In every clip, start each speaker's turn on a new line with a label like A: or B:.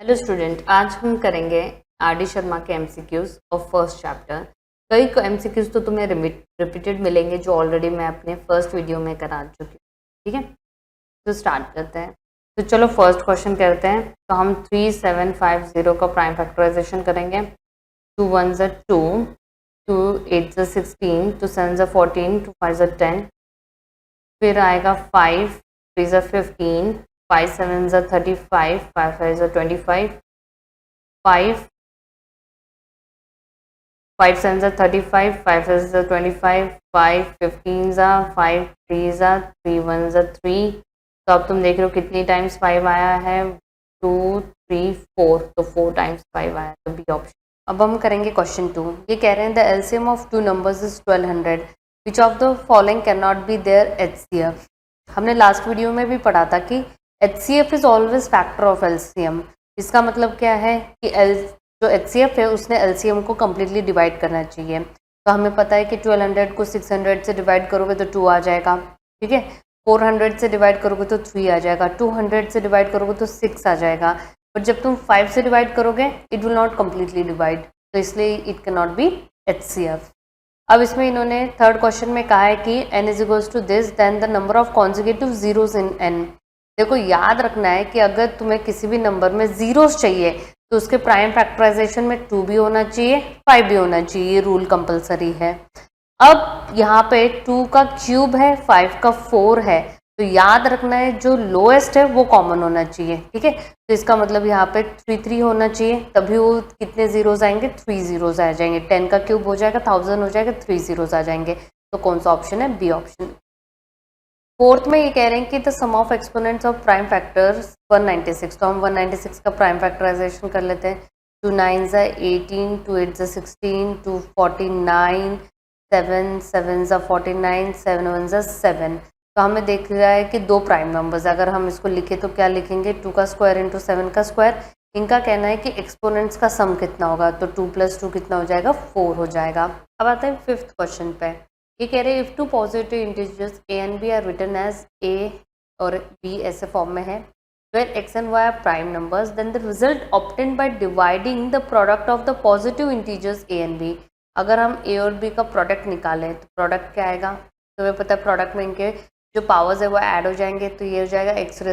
A: Hello student, आज हम करेंगे आर डी शर्मा के एमसीक्यूज ऑफ फर्स्ट चैप्टर। कई एमसीक्यूज तो तुम्हें रिपीटेड मिलेंगे जो ऑलरेडी मैं अपने फर्स्ट वीडियो में करा चुकी हूँ। ठीक है, तो स्टार्ट करते हैं। तो चलो फर्स्ट क्वेश्चन करते हैं। तो हम 3750 का प्राइम फैक्टराइजेशन करेंगे। 2 1 2, 2 8 16, 2 7 14, 2 5 10, फिर आएगा 5 3 15, 5 7 35, 5 5 25, 5 5 7 35, 5 6 25, 5 15 5 3 3 1 3। तो अब तुम देख रहे हो कितनी टाइम्स 5 आया है, 2 3 4, तो 4 टाइम्स 5 आया, तो बी ऑप्शन। अब हम करेंगे क्वेश्चन 2। ये कह रहे हैं the LCM of two numbers is 1200, which of the following can not be their HCF. हमने लास्ट वीडियो में भी पढ़ा था कि HCF is always factor of LCM. इसका मतलब क्या है कि जो एचसीएफ है उसने एलसीएम को कम्प्लीटली डिवाइड करना चाहिए। तो हमें पता है कि 1200 को 600 से डिवाइड करोगे तो 2 आ जाएगा। ठीक है, 400 से डिवाइड करोगे तो 3 आ जाएगा, 200 से डिवाइड करोगे तो 6 आ जाएगा। बट जब तुम 5 से डिवाइड करोगे it will not completely divide, तो इसलिए it can not B HCF. अब इसमें इन्होंने थर्ड क्वेश्चन में कहा है कि n is equals to this then the number of consecutive zeros in n। देखो याद रखना है कि अगर तुम्हें किसी भी नंबर में जीरोस चाहिए तो उसके प्राइम फैक्टराइजेशन में 2 भी होना चाहिए, 5 भी होना चाहिए, ये रूल कंपलसरी है। अब यहाँ पे 2 का क्यूब है, 5 का 4 है, तो याद रखना है जो लोएस्ट है वो कॉमन होना चाहिए। ठीक है, तो इसका मतलब यहाँ पे 3 होना चाहिए, तभी वो कितने जीरोस आएंगे, 3 जीरोस आ जाएंगे। 10 का क्यूब हो जाएगा 1000 हो जाएगा, 3 जीरोस आ जाएंगे। तो कौन सा ऑप्शन है, बी ऑप्शन। फोर्थ में ये कह रहे हैं कि the sum of exponents of prime factors 196। तो हम 196 का प्राइम फैक्टराइजेशन कर लेते हैं। 2 9 18, 2 8 16, 2 49, 7 7 49, 7 1 7। तो हमें देख रहा है कि दो प्राइम नंबर्स, अगर हम इसको लिखे तो क्या लिखेंगे, 2 का स्क्वायर इंटू 7 का स्क्वायर। इनका कहना है कि एक्सपोनेंट्स का सम कितना होगा, तो 2 + 2 कितना हो जाएगा, 4 हो जाएगा। अब आते हैं फिफ्थ क्वेश्चन पे। ये कह रहे हैं if two positive integers A and B are written as A और बी ऐसे फॉर्म में है, where X and Y are prime numbers, then the result obtained by dividing the product of the positive integers A and B. अगर हम ए और B का product निकालें तो प्रोडक्ट क्या आएगा, तो हमें पता है प्रोडक्ट में इनके जो पावर्स है वो ऐड हो जाएंगे, तो ये हो जाएगा x⁴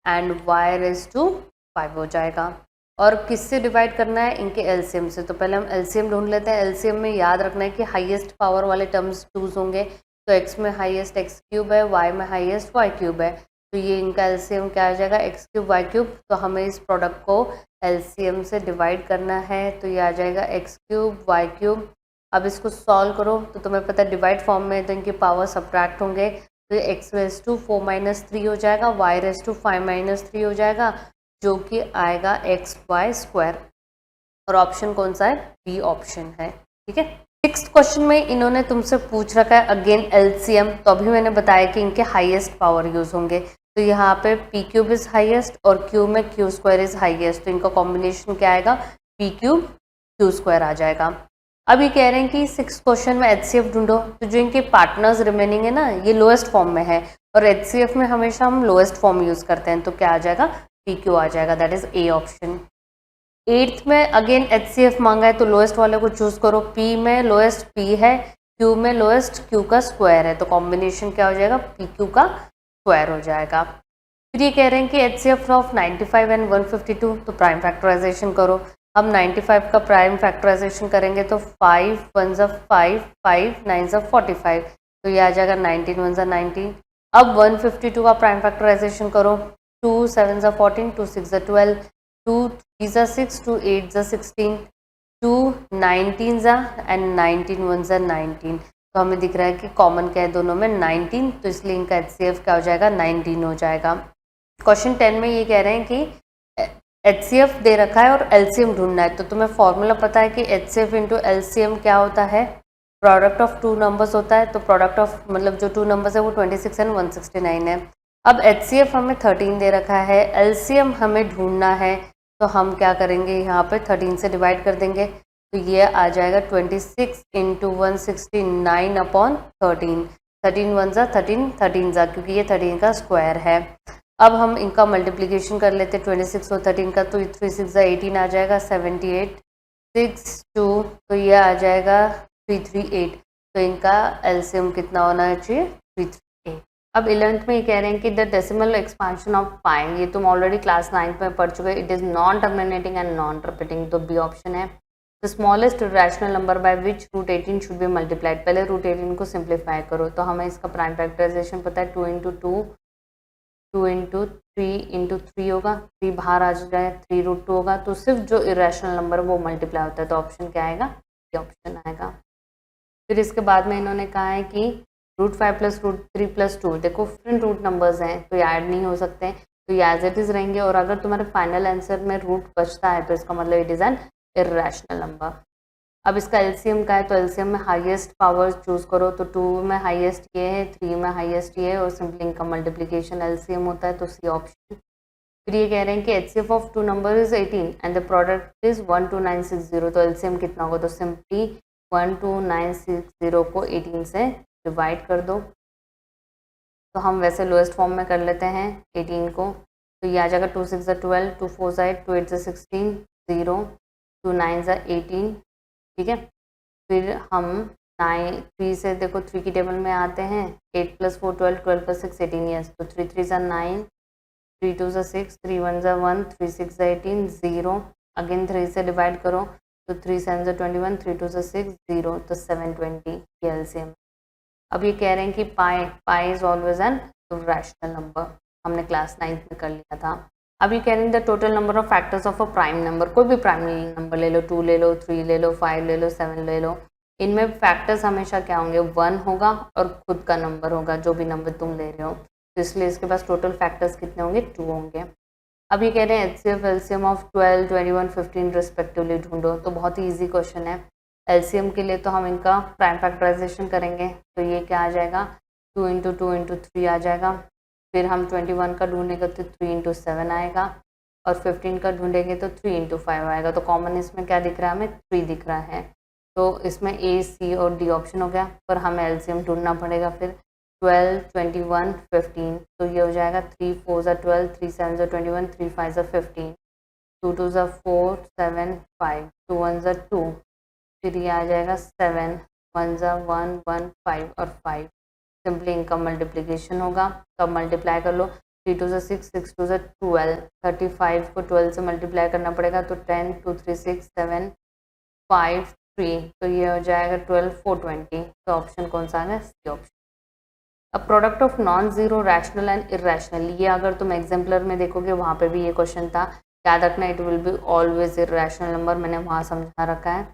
A: एंड y⁵ हो जाएगा। और किससे डिवाइड करना है, इनके एलसीएम से। तो पहले हम एलसीएम ढूंढ लेते हैं। एलसीएम में याद रखना है कि हाईएस्ट पावर वाले टर्म्स चूज होंगे, तो x में हाईएस्ट x³ है, y में हाईएस्ट y³ है, तो ये इनका एलसीएम क्या आ जाएगा, x³ y³। तो हमें इस प्रोडक्ट को एलसीएम से डिवाइड करना है, तो ये आ जाएगा x³ y³। अब इसको सॉल्व करो तो तुम्हें पता है डिवाइड फॉर्म में तो इनके पावर सब्ट्रैक्ट होंगे, तो x⁴ - 3 हो जाएगा, y⁵ - 3 हो जाएगा, जो कि आएगा xy²। और ऑप्शन कौन सा है, बी ऑप्शन है। ठीक है, सिक्स्थ क्वेश्चन में इन्होंने तुमसे पूछ रखा है अगेन एलसीएम। तो अभी मैंने बताया कि इनके हाईएस्ट पावर यूज होंगे, तो यहाँ पे p³ इज हाईएस्ट और q में q² इज हाईएस्ट, तो इनका कॉम्बिनेशन क्या आएगा, p³ q² आ जाएगा। अब ये कह रहे हैं कि सिक्स क्वेश्चन में एचसीएफ ढूंढो, तो जो इनके पार्टनर्स रिमेनिंग है ना, ये लोएस्ट फॉर्म में है, और एचसीएफ में हमेशा हम लोएस्ट फॉर्म यूज करते हैं, तो क्या आ जाएगा, PQ आ जाएगा, that is A option. Eighth में अगेन एचसीएफ मांगा है, तो लोएस्ट वाले को चूज करो। P में लोएस्ट P है, Q में लोएस्ट Q का स्क्वायर है, तो कॉम्बिनेशन क्या हो जाएगा, PQ का स्क्वायर हो जाएगा। फिर ये कह रहे हैं कि एचसीएफ ऑफ 95 एंड 152, तो प्राइम फैक्टराइजेशन करो। हम 95 का प्राइम फैक्टराइजेशन करेंगे तो 5 1 5, 5 9 45, तो ये आ जाएगा 19 1 19। अब 152 का प्राइम फैक्टराइजेशन करो। 2 7 14, 2 6 12, 2 3 6, 2 8 16, 2 19 एंड 19 1 19। तो हमें दिख रहा है कि कॉमन क्या है दोनों में, 19, तो इसलिए इनका एचसीएफ क्या हो जाएगा, 19 हो जाएगा। क्वेश्चन 10 में ये कह रहे हैं कि एचसीएफ दे रखा है और एलसीएम ढूंढना है, तो तुम्हें फॉर्मूला पता है कि एचसीएफ इंटू एलसीएम क्या होता है, प्रोडक्ट ऑफ टू नंबर्स होता है। तो प्रोडक्ट ऑफ मतलब जो टू नंबर्स है वो 26 एंड 169 है। अब एचसीएफ हमें 13 दे रखा है, एलसीएम हमें ढूंढना है, तो हम क्या करेंगे, यहाँ पे 13 से डिवाइड कर देंगे, तो ये आ जाएगा 26 इंटू 169 अपॉन 13। 13 1 13, 13 क्योंकि ये 13 का स्क्वायर है। अब हम इनका मल्टीप्लिकेशन कर लेते हैं 26 और 13 का, तो 3 6 18 आ जाएगा 78 6 2, तो ये आ जाएगा 338। तो इनका एलसीएम कितना होना चाहिए 338। अब 11th में ये कह रहे हैं कि द डेसिमल एक्सपांशन ऑफ पाई, ये तुम ऑलरेडी क्लास 9th में पढ़ चुके, it is non terminating and non repeating, तो बी ऑप्शन है। The smallest rational number by which root 18 should be multiplied, पहले रूट 18 को सिंप्लीफाई करो, तो हमें इसका प्राइम फैक्टराइजेशन पता है 2 इंटू 3 इंटू 3 होगा, 3 बाहर आ जाए 3 रूट 2 होगा, तो सिर्फ जो इरेशनल नंबर वो मल्टीप्लाई होता है, तो ऑप्शन क्या आएगा, ये ऑप्शन आएगा। फिर इसके बाद में इन्होंने कहा है कि रूट 5 प्लस रूट 3 प्लस 2, देखो डिफरेंट रूट नंबर्स हैं तो ये ऐड नहीं हो सकते, तो ये एज इट इज़ रहेंगे, और अगर तुम्हारे फाइनल आंसर में रूट बचता है तो इसका मतलब it is an irrational number. अब इसका एलसीएम का है, तो एलसीएम में हाईएस्ट पावर चूज करो, तो 2 में हाईएस्ट ये है, 3 में हाईएस्ट ये है, और सिंपली इनका मल्टीप्लिकेशन एलसीएम होता है, तो सी ऑप्शन। फिर ये कह रहे हैं कि HCF of 2 number is 18 and the product is 12960, तो एलसीएम कितना होगा, तो सिंपली 12960 को 18 से डिवाइड कर दो, तो हम वैसे लोएस्ट फॉर्म में कर लेते हैं 18 को, तो ये आ जाएगा 2 6 12, 2 4 8, 2 8 16, 0, 2 9 18, ठीक है। फिर हम 3 से देखो 3 की टेबल में आते हैं, 8 + 4 12, 12 + 6 18, यस, तो 3 3 9, 3 2 6, 3 1 1, 3 6 18, 0, अगेन 3 से डिवाइड करो, तो 3 7 21, 3 2 6, 0, तो 720 ये एलसीएम। अब ये कह रहे हैं कि pi is always an rational number, हमने क्लास 9th में कर लिया था। अब ये कह रहे हैं the total number of factors of a prime number, कोई भी प्राइम नंबर ले लो, 2 ले लो, 3 ले लो, 5 ले लो, 7 ले लो, इनमें फैक्टर्स हमेशा क्या होंगे, 1 होगा और खुद का नंबर होगा जो भी नंबर तुम ले रहे हो, तो इसलिए इसके पास टोटल फैक्टर्स कितने होंगे, 2 होंगे। अब ये कह रहे हैं एचसीएफ एलसीएम ऑफ 12 21 15 रिस्पेक्टिवली ढूंढो, तो बहुत ही ईजी क्वेश्चन है। एलसीएम के लिए तो हम इनका प्राइम फैक्टराइजेशन करेंगे, तो ये क्या आ जाएगा, 2 इंटू 2 इंटू 3 आ जाएगा। फिर हम 21 का ढूंढेंगे तो 3 इंटू 7 आएगा, और 15 का ढूंढेंगे तो 3 इंटू 5 आएगा, तो कॉमन इसमें क्या दिख रहा है, हमें 3 दिख रहा है, तो इसमें ए सी और डी ऑप्शन हो गया, पर हमें एलसीएम ढूंढना पड़ेगा। फिर 12 21 15, तो ये हो जाएगा 3 4 12, 3 7 21, 3 5 15, 2 2 4 7 5, 2 1 2, फिर ये आ जाएगा 7 1 1 1 5 और 5, सिंपली इनका मल्टीप्लिकेशन होगा, तो अब मल्टीप्लाई कर लो, 3 2 6, 6 2 12, 35 को 12 से मल्टीप्लाई करना पड़ेगा, तो 10 2 3 6 7 5 3, तो ये हो जाएगा 12 420, तो ऑप्शन कौन सा है, सी ऑप्शन। अब product of non zero rational and irrational, ये अगर तुम एग्जाम्पलर में देखोगे वहाँ पे भी ये क्वेश्चन था, याद रखना it will be always irrational number, मैंने वहाँ समझा रखा है।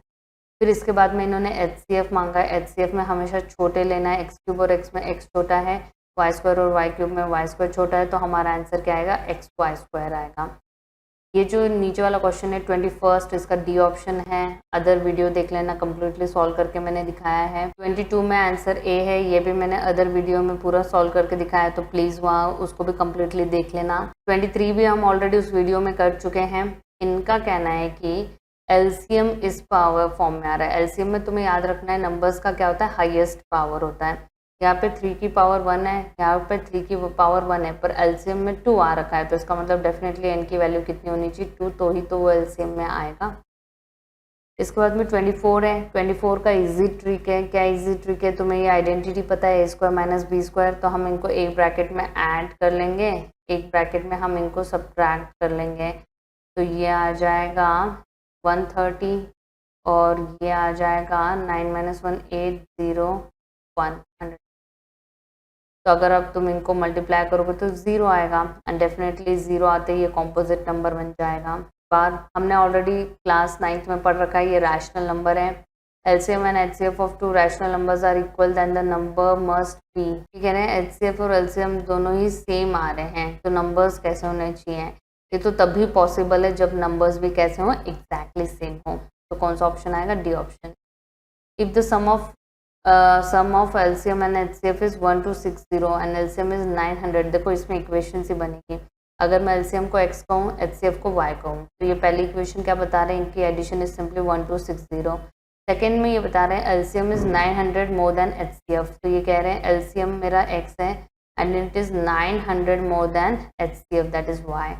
A: फिर इसके बाद में इन्होंने एचसीएफ मांगा है, एचसीएफ में हमेशा छोटे लेना है, एक्स क्यूब और एक्स में एक्स छोटा है, वाई स्क्वायर और वाई क्यूब में वाई स्क्वायर छोटा है, तो हमारा आंसर क्या आएगा, एक्स वाई स्क्वायर आएगा। ये जो नीचे वाला क्वेश्चन है 21, इसका डी ऑप्शन है, अदर वीडियो देख लेना, कम्प्लीटली सॉल्व करके मैंने दिखाया है। 22 में आंसर ए है, ये भी मैंने अदर वीडियो में पूरा सॉल्व करके दिखाया है, तो प्लीज़ वहाँ उसको भी कम्प्लीटली देख लेना। 23 भी हम ऑलरेडी उस वीडियो में कर चुके हैं। इनका कहना है कि एलसीएम इस पावर फॉर्म में आ रहा है, एलसीएम में तुम्हें याद रखना है नंबर्स का क्या होता है, हाईएस्ट पावर होता है, यहाँ पे 3 की पावर 1 है, यहाँ पे 3 की पावर 1 है, पर एलसीएम में 2 आ रखा है, तो इसका मतलब डेफिनेटली एन की वैल्यू कितनी होनी चाहिए, 2, तो ही तो वो एलसीएम में आएगा। इसके बाद में 24 है, 24 का इजी ट्रिक है, क्या इजी ट्रिक है, तुम्हें ये आइडेंटिटी पता है, a² - b², तो हम इनको एक ब्रैकेट में ऐड कर लेंगे, एक ब्रैकेट में हम इनको सब्ट्रैक्ट कर लेंगे, तो ये आ जाएगा 130 और ये आ जाएगा 9 - 1 8 0 100। तो अगर अब तुम इनको मल्टीप्लाई करोगे तो 0 आएगा, एंड डेफिनेटली 0 आते ही ये कॉम्पोजिट नंबर बन जाएगा। बार हमने ऑलरेडी क्लास 9th में पढ़ रखा है, ये रैशनल नंबर है। LCM and HCF of 2 rational numbers are equal then the number must be, कह रहे हैं एचसीएफ और एलसीएम दोनों ही सेम आ रहे हैं, तो नंबर्स कैसे होने चाहिए, ये तो तभी पॉसिबल है जब नंबर्स भी कैसे हों, एग्जैक्टली सेम हो, तो कौन सा ऑप्शन आएगा, D option. If the sum of LCM and HCF is 1260 and LCM is 900, देखो इसमें इक्वेशन सी बनेगी, अगर मैं एलसीएम को x कहूँ, एचसीएफ को y कहूँ, तो ये पहली इक्वेशन क्या बता रहे हैं, इनकी एडिशन इज सिंपली 1260। सेकेंड में ये बता रहे हैं LCM is 900 more than HCF, तो ये कह रहे हैं एलसीएम मेरा x है and it is 900 more than HCF, that is y।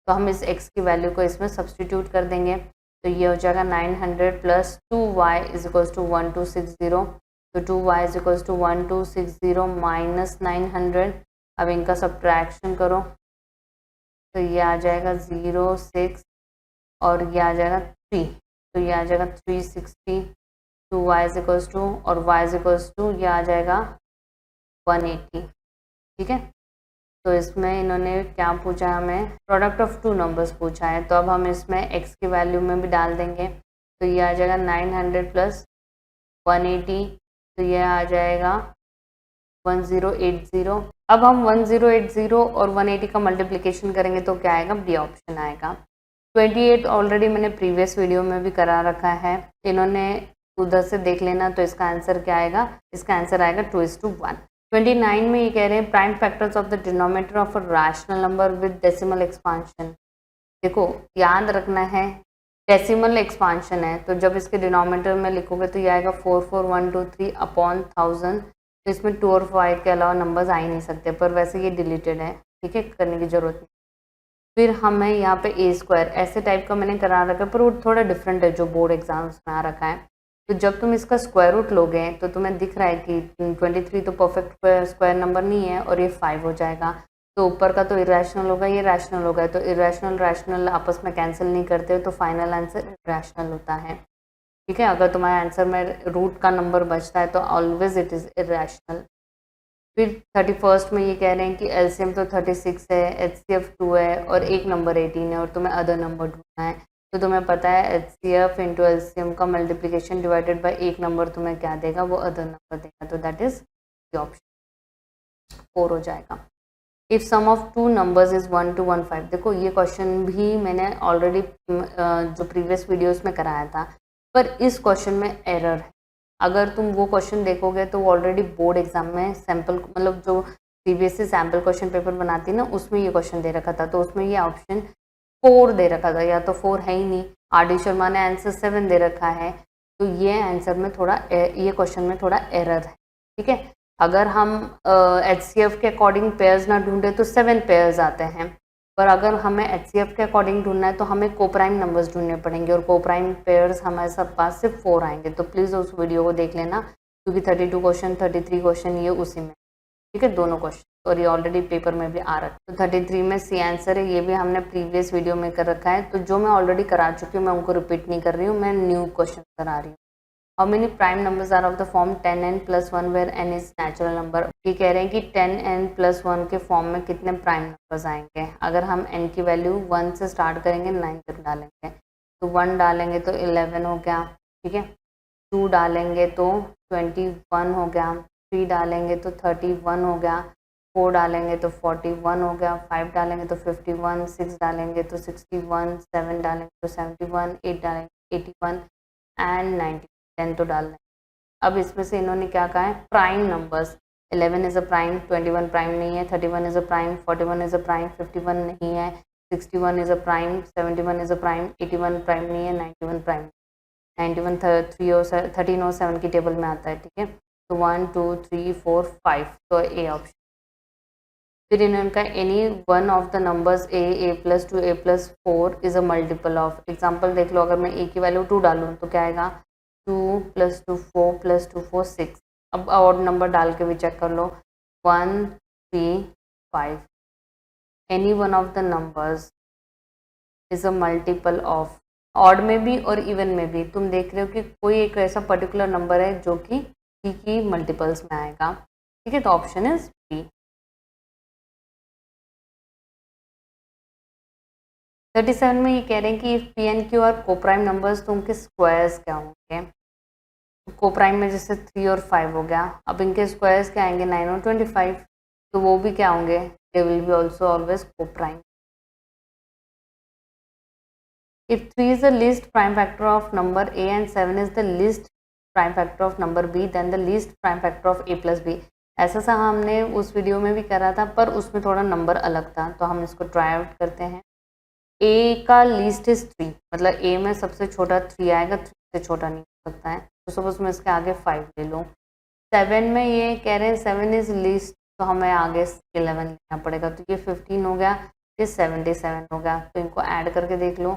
A: तो हम इस x की वैल्यू को इसमें सब्सटीट्यूट कर देंगे, तो ये हो जाएगा 900 plus 2y is equals to 1260। तो 2y is equals to 1260 minus 900। अब इनका सब्ट्रैक्शन करो तो ये आ जाएगा 0 6 और ये आ जाएगा 3, तो ये आ जाएगा 360। 2y इज इक्वल्स टू और y इज इक्वल्स टू ये आ जाएगा 180। ठीक है, तो इसमें इन्होंने क्या पूछा है, हमें प्रोडक्ट ऑफ टू नंबर्स पूछा है। तो अब हम इसमें x की वैल्यू में भी डाल देंगे, तो ये आ जाएगा 900 प्लस 180, तो ये आ जाएगा 1080। अब हम 1080 और 180 का मल्टीप्लिकेशन करेंगे तो क्या आएगा, डी ऑप्शन आएगा। 28 ऑलरेडी मैंने प्रीवियस वीडियो में भी करा रखा है, इन्होंने उधर से देख लेना। तो इसका आंसर क्या आएगा, इसका आंसर आएगा 2:1। 29 में ये कह रहे हैं prime factors of the denominator of a rational number with decimal expansion. देखो याद रखना है डेसिमल एक्सपांशन है, तो जब इसके डिनोमिनेटर में लिखोगे तो ये आएगा 44123 अपॉन 1000। तो इसमें 2 और 5 के अलावा नंबर्स आ ही नहीं सकते, पर वैसे ये डिलीटेड है, ठीक है, करने की ज़रूरत नहीं। फिर हमें यहाँ पे a² ऐसे टाइप का मैंने करा रखा है, पर वो थोड़ा डिफरेंट है जो बोर्ड एग्जाम्स में आ रखा है। तो जब तुम इसका स्क्वायर रूट लोगे तो तुम्हें दिख रहा है कि 23 तो परफेक्ट स्क्वायर नंबर नहीं है और ये 5 हो जाएगा। तो ऊपर का तो इरेशनल होगा, ये रैशनल होगा, तो इरेशनल रैशनल आपस में कैंसिल नहीं करते, तो फाइनल आंसर इरेशनल होता है। ठीक है, अगर तुम्हारे आंसर में रूट का नंबर बचता है तो ऑलवेज इट इज़ इरेशनल। फिर 31 में ये कह रहे हैं कि LCM तो 36 है, HCF 2 है और एक नंबर 18 है और तुम्हें अदर नंबर ढूंढना है। तो तुम्हें पता है HCF इंटू LCM का मल्टीप्लिकेशन डिवाइडेड बाय एक नंबर तुम्हें क्या देगा, वो अदर नंबर देगा, तो दैट इज द ऑप्शन 4 हो जाएगा। If sum of two numbers is 1 to 15। देखो ये क्वेश्चन भी मैंने ऑलरेडी जो प्रीवियस वीडियोस में कराया था, पर इस क्वेश्चन में एरर है। अगर तुम वो क्वेश्चन देखोगे तो ऑलरेडी बोर्ड एग्जाम में सैम्पल मतलब जो CBSE सैम्पल क्वेश्चन पेपर बनाती है ना, उसमें ये क्वेश्चन दे रखा था, तो उसमें ये ऑप्शन 4 दे रखा था, या तो 4 है ही नहीं। RD शर्मा ने आंसर 7 दे रखा है, तो ये आंसर में थोड़ा ये क्वेश्चन में थोड़ा एरर है। ठीक है, अगर हम HCF के अकॉर्डिंग पेयर्स ना ढूंढे तो 7 पेयर्स आते हैं, पर अगर हमें HCF के अकॉर्डिंग ढूंढना है तो हमें कोप्राइम नंबर्स ढूंढने पड़ेंगे और कोप्राइम पेयर्स हमारे सब पास सिर्फ 4 आएंगे। तो प्लीज़ उस वीडियो को देख लेना, क्योंकि 32 क्वेश्चन 33 क्वेश्चन ये उसी में, ठीक है, दोनों क्वेश्चन, और ये ऑलरेडी पेपर में भी आ रहा है। तो 33 में सी आंसर है, ये भी हमने प्रीवियस वीडियो में कर रखा है। तो जो मैं ऑलरेडी करा चुकी हूँ मैं उनको रिपीट नहीं कर रही हूँ, मैं न्यू क्वेश्चन करा रही हूँ। How many prime numbers are of the form 10n+1 where n is natural number. ये कह रहे हैं कि 10n+1 के फॉर्म में कितने प्राइम नंबर्स आएंगे। अगर हम n की वैल्यू 1 से स्टार्ट करेंगे 9 तक डालेंगे, तो 1 डालेंगे तो 11 हो गया, ठीक है, 2 डालेंगे तो 21 हो गया, 3 डालेंगे तो 31 हो गया, 4 डालेंगे तो 41 हो गया, 5 डालेंगे तो 51, 6 डालेंगे तो 61, 7 डालेंगे तो 71, 8 डालेंगे 81 एंड 90, 10 तो डालना है। अब इसमें से इन्होंने क्या कहा है, prime numbers. 11 is a prime, 21 prime नहीं है, 31 is a prime, 41 is a prime, 51 नहीं है, 61 is a prime, 71 is a prime, 81 prime नहीं है, 91 प्राइम, 91 13 और 7 की टेबल में आता है, ठीक है। तो 1 2 3 4 5, तो ए ऑप्शन। फिर इन्होंने कहा any one of the numbers a+2 a+4 is a multiple of. Example देख लो, अगर मैं a की वैल्यू 2 डालूँ तो क्या आएगा, 2 + 2 4 + 2 4 6। अब ऑड नंबर डाल के भी चेक कर लो, 1 3 5। Any one of the numbers is a multiple of. Odd में भी और इवन में भी तुम देख रहे हो कि कोई एक ऐसा पर्टिकुलर नंबर है जो कि c की मल्टीपल्स में आएगा, ठीक है, तो ऑप्शन इज बी। 37 में ये कह रहे हैं कि if P and Q R coprime numbers तो उनके स्क्वायर्स क्या होंगे। कोप्राइम में जैसे 3 और 5 हो गया, अब इनके स्क्वायर्स क्या आएंगे, 9 और 25, तो वो भी क्या होंगे, they will be also always coprime. If 3 is the least prime factor of number a and 7 is the least prime factor of number b, then the least prime factor of a+b। ऐसा सा हमने उस video में भी करा था, पर उसमें थोड़ा नंबर अलग था, तो हम इसको ट्राई आउट करते हैं। a का लीस्ट इज 3, मतलब a में सबसे छोटा 3 आएगा, 3 से छोटा नहीं हो सकता है, तो सपोज मैं इसके आगे 5 ले लूँ। 7 में ये कह रहे हैं 7 इज लीस्ट तो हमें आगे 11 लेना पड़ेगा। तो ये 15 हो गया, ये 77 हो गया। तो इनको ऐड करके देख लो,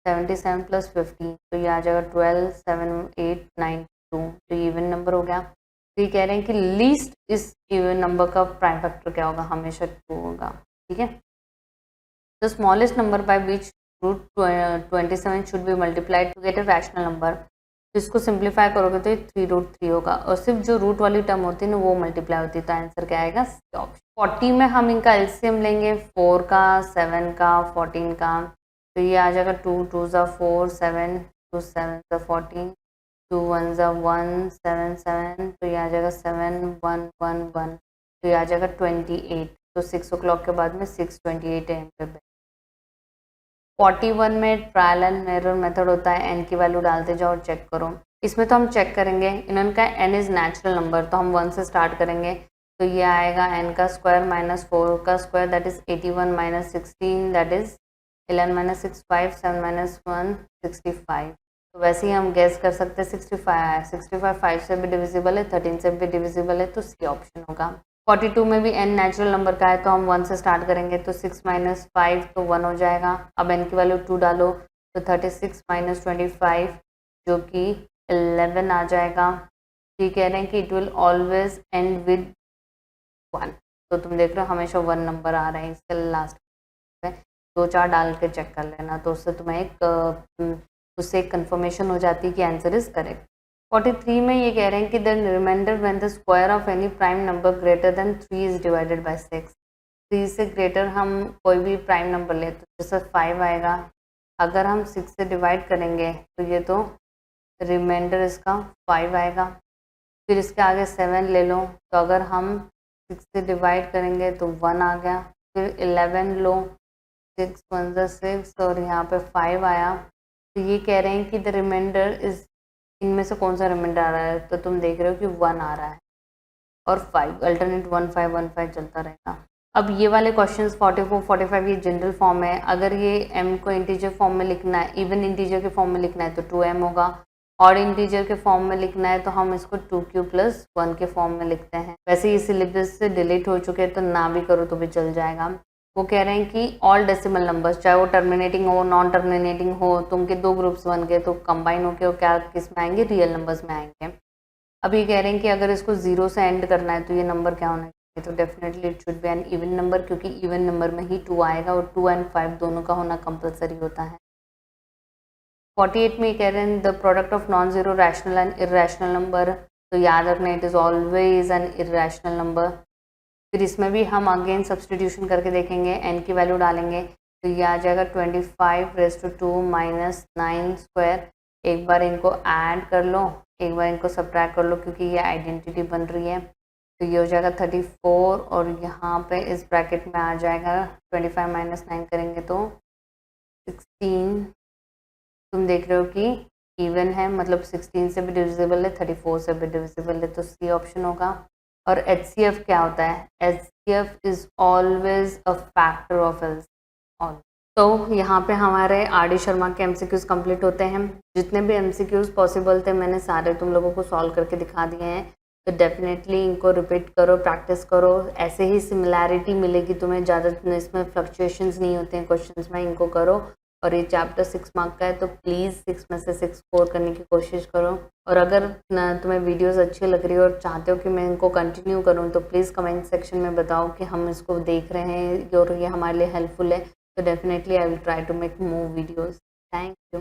A: 77 प्लस 15 तो ये आ जाएगा 12, 7, 8, 9, 2। तो ये इवन नंबर हो गया। तो ये कह रहे हैं कि लीस्ट इस इवन नंबर का प्राइम फैक्टर क्या होगा, हमेशा 2 होगा। ठीक है, the smallest number by which root 27 should be multiplied to get a rational number. तो इसको सिंप्लीफाई करोगे तो ये 3√3 होगा, और सिर्फ जो रूट वाली टर्म होती है ना वो मल्टीप्लाई होती है। तो आंसर क्या आएगा, ऑप्शन 40 में हम इनका एलसीएम लेंगे, 4 का, 7 का, 14 का। तो ये आ जाएगा 2 2 ज़ा 4, 7 2 7 ज़ा 14, 2 1 ज़ा 1, 7 7। तो ये आ जाएगा 7 1 1 1। तो ये आ जाएगा 28। तो 6 o'clock के बाद में 6:28 AM पे। 41 में ट्रायल एंड एरर मेथड होता है, एन की वैल्यू डालते जाओ और चेक करो। इसमें तो हम चेक करेंगे, इन्होंने का एन इज़ नेचुरल नंबर, तो हम 1 से स्टार्ट करेंगे। तो ये आएगा एन का स्क्वायर माइनस 4 का square that is 81 minus 16 that is 11 minus 6 5, 7 minus 1 65। तो वैसे ही हम गैस कर सकते हैं 65 है। 65 5 से भी डिविजिबल है, 13 से भी डिविजिबल है, तो सी ऑप्शन होगा। 42 में भी n नेचुरल नंबर का है, तो हम 1 से स्टार्ट करेंगे। तो 6 माइनस 5 तो 1 हो जाएगा। अब n की वैल्यू 2 डालो, तो 36 माइनस 25 जो कि 11 आ जाएगा। ये कह रहे हैं कि it will always and with 1। तो तुम देख रहे हो हमेशा 1 नंबर आ रहे हैं इसके लास्ट में। 2 4 डाल के चेक कर लेना, तो उससे तुम्हें उससे एक कंफर्मेशन हो जाती है कि आंसर इज करेक्ट। 43 में ये कह रहे हैं कि the remainder when the square of any prime number greater than 3 is divided by 6। 3 से ग्रेटर हम कोई भी प्राइम नंबर ले, तो जैसे 5 आएगा, अगर हम 6 से डिवाइड करेंगे तो ये तो रिमाइंडर इसका 5 आएगा। फिर इसके आगे 7 ले लो, तो अगर हम 6 से डिवाइड करेंगे तो 1 आ गया। फिर 11 लो, 6 1 ज़ा 6 और यहाँ पे 5 आया। तो ये कह रहे हैं कि द रिमाइंडर इज, इनमें से कौन सा रिमाइंडर आ रहा है, तो तुम देख रहे हो कि 1 आ रहा है और 5, अल्टरनेट 1 5 1 5 चलता रहेगा। अब ये वाले क्वेश्चंस 44 45 ये जनरल फॉर्म है। अगर ये m को इंटीजर फॉर्म में लिखना है, इवन इंटीजर के फॉर्म में लिखना है तो 2m होगा, और इंटीजर के फॉर्म में लिखना है तो हम इसको 2q + 1 के फॉर्म में लिखते हैं। वैसे ये सिलेबस से डिलीट हो चुके हैं, तो ना भी करो तो भी चल जाएगा। वो कह रहे हैं कि ऑल डेसिमल नंबर्स, चाहे वो टर्मिनेटिंग हो नॉन टर्मिनेटिंग हो, तो उनके 2 ग्रुप्स बन गए, तो कंबाइन होकर वो क्या किस में आएंगे, रियल नंबर्स में आएंगे। अब ये कह रहे हैं कि अगर इसको 0 से एंड करना है तो ये नंबर क्या होना चाहिए, तो definitely it should be an even number, क्योंकि इवन नंबर में ही 2 आएगा और 2 और 5 दोनों का होना कंपलसरी होता है। 48 में ये कह रहे हैं the product of non zero rational and irrational number, तो याद रखना it is always an irrational number. फिर इसमें भी हम अगेन सब्सटीट्यूशन करके देखेंगे, एन की वैल्यू डालेंगे, तो ये आ जाएगा 25⁻² माइनस 9 स्क्वायर। एक बार इनको ऐड कर लो, एक बार इनको सब्ट्रैक्ट कर लो, क्योंकि ये आइडेंटिटी बन रही है। तो ये हो जाएगा 34 और यहाँ पे इस ब्रैकेट में आ जाएगा 25 - 9 करेंगे तो 16। तुम देख रहे हो कि इवन है, मतलब 16 से भी डिविजिबल है, 34 से भी डिविजिबल है, तो सी ऑप्शन होगा। और HCF क्या होता है, HCF is always a factor of all. तो यहाँ पे हमारे RD शर्मा के MCQs कंप्लीट होते हैं। जितने भी MCQs पॉसिबल थे मैंने सारे तुम लोगों को सॉल्व करके दिखा दिए हैं। तो डेफिनेटली इनको रिपीट करो, प्रैक्टिस करो, ऐसे ही सिमिलैरिटी मिलेगी तुम्हें, ज़्यादा इसमें फ्लक्चुएशंस नहीं होते हैं क्वेश्चंस में। इनको करो, और ये चैप्टर 6 मार्क का है, तो प्लीज़ 6 में से 6 स्कोर करने की कोशिश करो। और अगर तुम्हें वीडियोस अच्छी लग रही हो और चाहते हो कि मैं इनको कंटिन्यू करूं, तो प्लीज़ कमेंट सेक्शन में बताओ कि हम इसको देख रहे हैं और ये हमारे लिए हेल्पफुल है। तो definitely I will try to make more videos. Thank you.